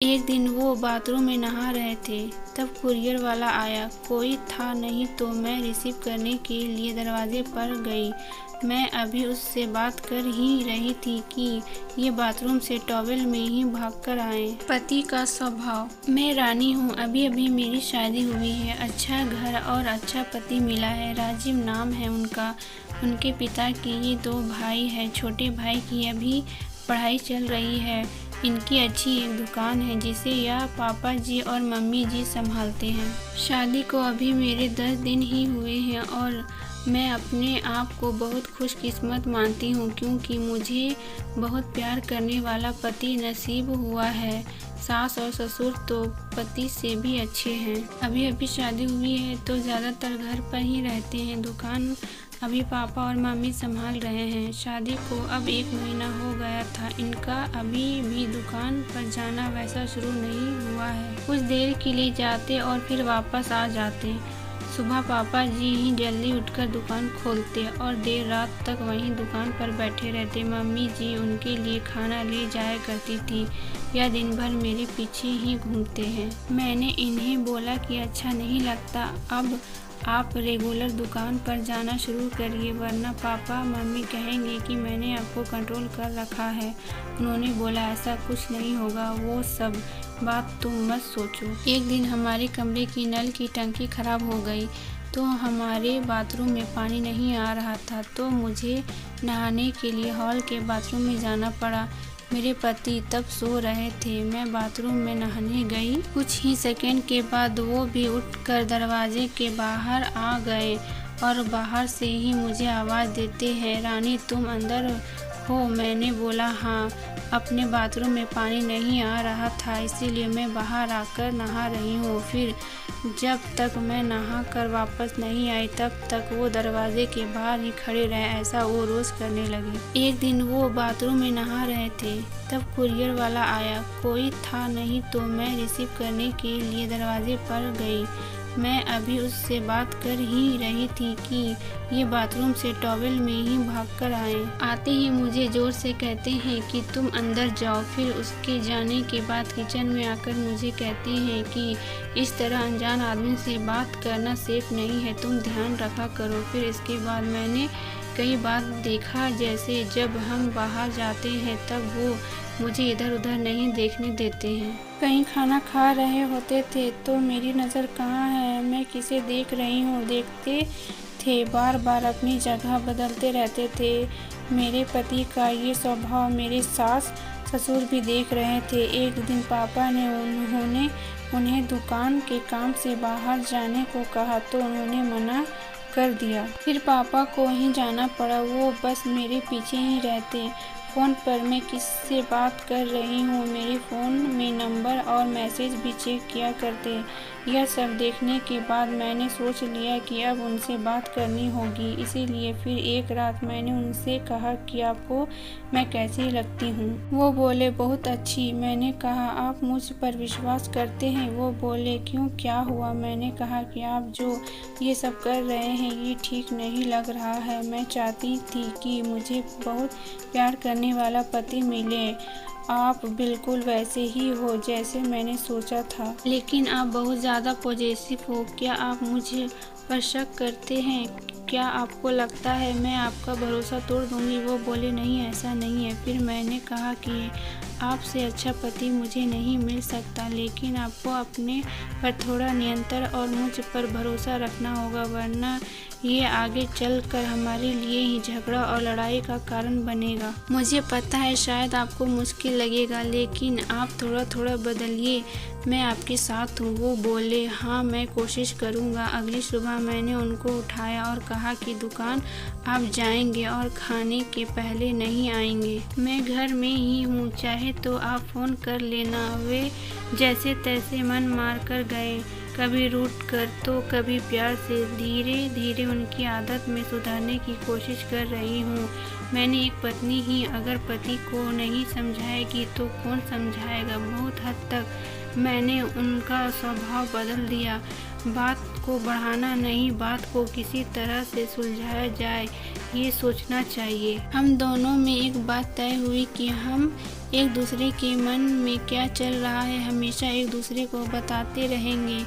एक दिन वो बाथरूम में नहा रहे थे, तब कुरियर वाला आया। कोई था नहीं तो मैं रिसीव करने के लिए दरवाजे पर गई। मैं अभी उससे बात कर ही रही थी कि ये बाथरूम से टॉवेल में ही भागकर आए। पति का स्वभाव। मैं रानी हूँ, अभी अभी मेरी शादी हुई है, अच्छा घर और अच्छा पति मिला है। राजीव नाम है उनका। उनके पिता की ये 2 भाई हैं। छोटे भाई की अभी पढ़ाई चल रही है। इनकी अच्छी एक दुकान है जिसे या पापा जी और मम्मी जी संभालते हैं। शादी को अभी मेरे 10 दिन ही हुए हैं और मैं अपने आप को बहुत खुशकिस्मत मानती हूँ क्योंकि मुझे बहुत प्यार करने वाला पति नसीब हुआ है। सास और ससुर तो पति से भी अच्छे हैं। अभी अभी शादी हुई है तो ज़्यादातर घर पर ही रहते हैं। दुकान अभी पापा और मम्मी संभाल रहे हैं। शादी को अब 1 महीना हो गया था। इनका अभी भी दुकान पर जाना वैसा शुरू नहीं हुआ है। कुछ देर के लिए जाते और फिर वापस आ जाते। सुबह पापा जी ही जल्दी उठकर दुकान खोलते और देर रात तक वहीं दुकान पर बैठे रहते। मम्मी जी उनके लिए खाना ले जाया करती थी या दिन भर मेरे पीछे ही घूमते हैं। मैंने इन्हें बोला कि अच्छा नहीं लगता, अब आप रेगुलर दुकान पर जाना शुरू करिए वरना पापा मम्मी कहेंगे कि मैंने आपको कंट्रोल कर रखा है। उन्होंने बोला ऐसा कुछ नहीं होगा, वो सब बात तुम मत सोचो। एक दिन हमारे कमरे की नल की टंकी खराब हो गई तो हमारे बाथरूम में पानी नहीं आ रहा था तो मुझे नहाने के लिए हॉल के बाथरूम में जाना पड़ा। मेरे पति तब सो रहे थे। मैं बाथरूम में नहाने गई। कुछ ही सेकंड के बाद वो भी उठकर दरवाजे के बाहर आ गए और बाहर से ही मुझे आवाज़ देते हैं, रानी तुम अंदर हो? मैंने बोला हाँ। अपने बाथरूम में पानी नहीं आ रहा था इसीलिए मैं बाहर आकर नहा रही हूँ। फिर जब तक मैं नहा कर वापस नहीं आई तब तक वो दरवाजे के बाहर ही खड़े रहे। ऐसा वो रोज़ करने लगे। एक दिन वो बाथरूम में नहा रहे थे, तब कुरियर वाला आया। कोई था नहीं तो मैं रिसीव करने के लिए दरवाजे पर गई। मैं अभी उससे बात कर ही रही थी कि ये बाथरूम से टॉवेल में ही भागकर आए। आते ही मुझे जोर से कहते हैं कि तुम अंदर जाओ। फिर उसके जाने के बाद किचन में आकर मुझे कहते हैं कि इस तरह अनजान आदमी से बात करना सेफ नहीं है, तुम ध्यान रखा करो। फिर इसके बाद मैंने कई बार देखा जैसे जब हम बाहर जाते हैं तब वो मुझे इधर उधर नहीं देखने देते हैं। कहीं खाना खा रहे होते थे तो मेरी नज़र कहाँ है, मैं किसे देख रही हूँ देखते थे। बार बार अपनी जगह बदलते रहते थे। मेरे पति का ये स्वभाव मेरे सास ससुर भी देख रहे थे। एक दिन पापा ने उन्हें दुकान के काम से बाहर जाने को कहा तो उन्होंने मना कर दिया। फिर पापा को ही जाना पड़ा। वो बस मेरे पीछे ही रहते। फ़ोन पर मैं किससे बात कर रही हूँ मेरे फ़ोन में नंबर और मैसेज भी चेक किया करते। यह सब देखने के बाद मैंने सोच लिया कि अब उनसे बात करनी होगी। इसीलिए फिर एक रात मैंने उनसे कहा कि आपको मैं कैसी लगती हूँ। वो बोले बहुत अच्छी। मैंने कहा आप मुझ पर विश्वास करते हैं? वो बोले क्यों, क्या हुआ? मैंने कहा कि आप जो ये सब कर रहे हैं ये ठीक नहीं लग रहा है। मैं चाहती थी कि मुझे बहुत प्यार करने वाला पति मिले। आप बिल्कुल वैसे ही हो जैसे मैंने सोचा था, लेकिन आप बहुत ज़्यादा पॉजिटिव हो। क्या आप मुझे पर शक करते हैं? क्या आपको लगता है मैं आपका भरोसा तोड़ दूंगी? वो बोले नहीं, ऐसा नहीं है। फिर मैंने कहा कि आपसे अच्छा पति मुझे नहीं मिल सकता, लेकिन आपको अपने पर थोड़ा नियंत्रण और मुझ पर भरोसा रखना होगा वरना ये आगे चलकर हमारे लिए ही झगड़ा और लड़ाई का कारण बनेगा। मुझे पता है शायद आपको मुश्किल लगेगा लेकिन आप थोड़ा थोड़ा बदलिए, मैं आपके साथ हूँ। वो बोले हाँ मैं कोशिश करूँगा। अगली सुबह मैंने उनको उठाया और कहा कि दुकान आप जाएंगे और खाने के पहले नहीं आएंगे। मैं घर में ही हूँ, चाहे तो आप फ़ोन कर लेना। वे जैसे तैसे मन मार कर गए, कभी रूठ कर तो कभी प्यार से। धीरे धीरे उनकी आदत में सुधारने की कोशिश कर रही हूँ। मैंने एक पत्नी ही अगर पति को नहीं समझाएगी तो कौन समझाएगा। बहुत हद तक मैंने उनका स्वभाव बदल दिया। बात को बढ़ाना नहीं, बात को किसी तरह से सुलझाया जाए ये सोचना चाहिए। हम दोनों में एक बात तय हुई कि हम एक दूसरे के मन में क्या चल रहा है हमेशा एक दूसरे को बताते रहेंगे।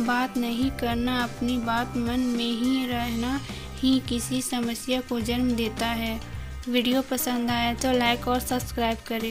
बात नहीं करना, अपनी बात मन में ही रहना ही किसी समस्या को जन्म देता है। वीडियो पसंद आया तो लाइक और सब्सक्राइब करें।